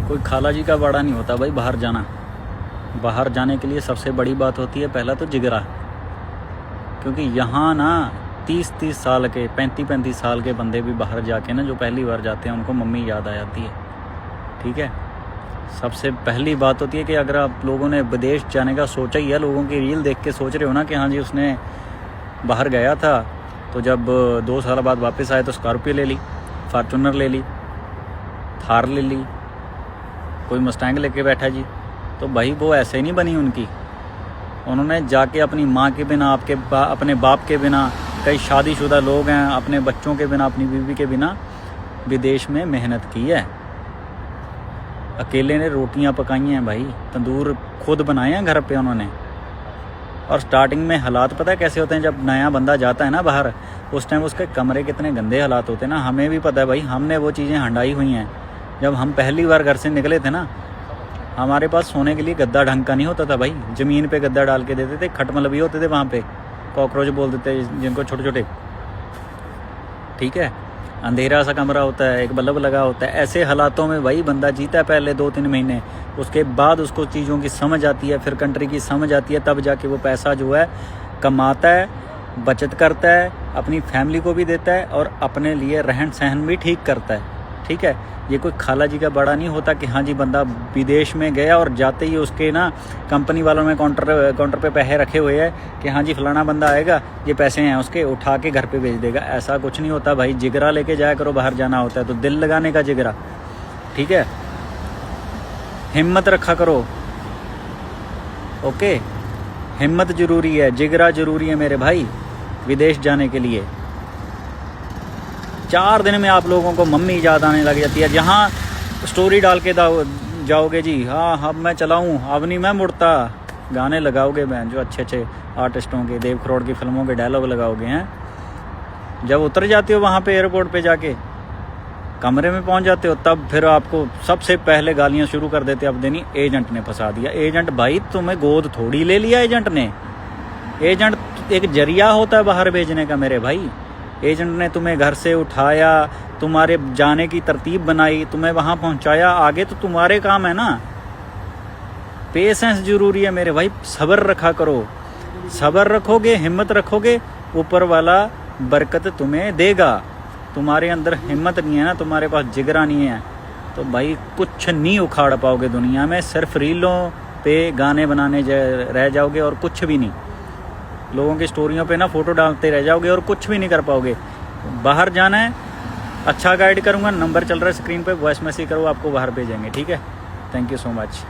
कोई खाला जी का बड़ा नहीं होता भाई बाहर जाना। बाहर जाने के लिए सबसे बड़ी बात होती है पहला तो जिगरा, क्योंकि यहाँ ना 30-30 साल के 35-35 साल के बंदे भी बाहर जाके ना जो पहली बार जाते हैं उनको मम्मी याद आ जाती है। ठीक है, सबसे पहली बात होती है कि अगर आप लोगों ने विदेश जाने का सोचा ही है, लोगों की रील देख के सोच रहे हो ना कि हाँ जी उसने बाहर गया था, तो जब 2 साल बाद वापस आए तो स्कॉर्पियो ले ली, फॉर्चूनर ले ली, थार ले ली, कोई मस्टैंग लेके बैठा जी। तो भाई वो ऐसे नहीं बनी उनकी। उन्होंने जाके अपनी माँ के बिना, अपने बाप के बिना, कई शादीशुदा लोग हैं, अपने बच्चों के बिना, अपनी बीवी के बिना विदेश में मेहनत की है। अकेले ने रोटियां पकाई हैं भाई, तंदूर खुद बनाए हैं घर पे उन्होंने। और स्टार्टिंग में हालात पता है कैसे होते हैं, जब नया बंदा जाता है ना बाहर, उस टाइम उसके कमरे कितने गंदे हालात होते हैं ना, हमें भी पता है भाई, हमने वो चीज़ें हंडाई हुई हैं। जब हम पहली बार घर से निकले थे ना, हमारे पास सोने के लिए गद्दा ढंग का नहीं होता था भाई, ज़मीन पे गद्दा डाल के देते थे, खटमलबी होते थे वहाँ पे, कॉकरोच बोल देते जिनको, छोटे छोटे। ठीक है, अंधेरा सा कमरा होता है, एक बल्ब लगा होता है। ऐसे हालातों में भाई बंदा जीता है पहले 2-3 महीने, उसके बाद उसको चीज़ों की समझ आती है, फिर कंट्री की समझ आती है, तब जाके वो पैसा जो है कमाता है, बचत करता है, अपनी फैमिली को भी देता है और अपने लिए रहन सहन भी ठीक करता है। ठीक है, ये कोई खाला जी का बड़ा नहीं होता कि हाँ जी बंदा विदेश में गया और जाते ही उसके ना कंपनी वालों ने काउंटर पे पैसे रखे हुए हैं कि हाँ जी फलाना बंदा आएगा, ये पैसे हैं उसके, उठा के घर पे भेज देगा। ऐसा कुछ नहीं होता भाई, जिगरा लेके जाया करो, बाहर जाना होता है तो दिल लगाने का जिगरा। ठीक है, हिम्मत रखा करो। ओके, हिम्मत ज़रूरी है, जिगरा ज़रूरी है मेरे भाई विदेश जाने के लिए। 4 दिन में आप लोगों को मम्मी याद आने लग जाती है। जहाँ स्टोरी डाल के जाओगे जी, हाँ अब मैं चलाऊँ, अब नहीं मैं मुड़ता, गाने लगाओगे बहन जो अच्छे अच्छे आर्टिस्टों के, देव करोड़ की फिल्मों के डायलॉग लगाओगे हैं। जब उतर जाते हो वहाँ पे एयरपोर्ट पे जाके कमरे में पहुँच जाते हो, तब फिर आपको सबसे पहले गालियाँ शुरू कर देते अब देनी, एजेंट ने फंसा दिया। एजेंट भाई तुम्हें गोद थोड़ी ले लिया एजेंट ने, एजेंट एक जरिया होता है बाहर भेजने का मेरे भाई। एजेंट ने तुम्हें घर से उठाया, तुम्हारे जाने की तरतीब बनाई, तुम्हें वहाँ पहुँचाया, आगे तो तुम्हारे काम है ना। पेशेंस जरूरी है मेरे भाई, सब्र रखा करो, सब्र रखोगे, हिम्मत रखोगे, ऊपर वाला बरकत तुम्हें देगा। तुम्हारे अंदर हिम्मत नहीं है ना, तुम्हारे पास जिगरा नहीं है, तो भाई कुछ नहीं उखाड़ पाओगे दुनिया में, सिर्फ रीलों पे गाने बनाने रह जाओगे और कुछ भी नहीं। लोगों की स्टोरियों पे ना फोटो डालते रह जाओगे और कुछ भी नहीं कर पाओगे। बाहर जाना है, अच्छा गाइड करूँगा, नंबर चल रहा है स्क्रीन पे, वॉइस मैसेज करो, आपको बाहर भेजेंगे। ठीक है, थैंक यू सो मच।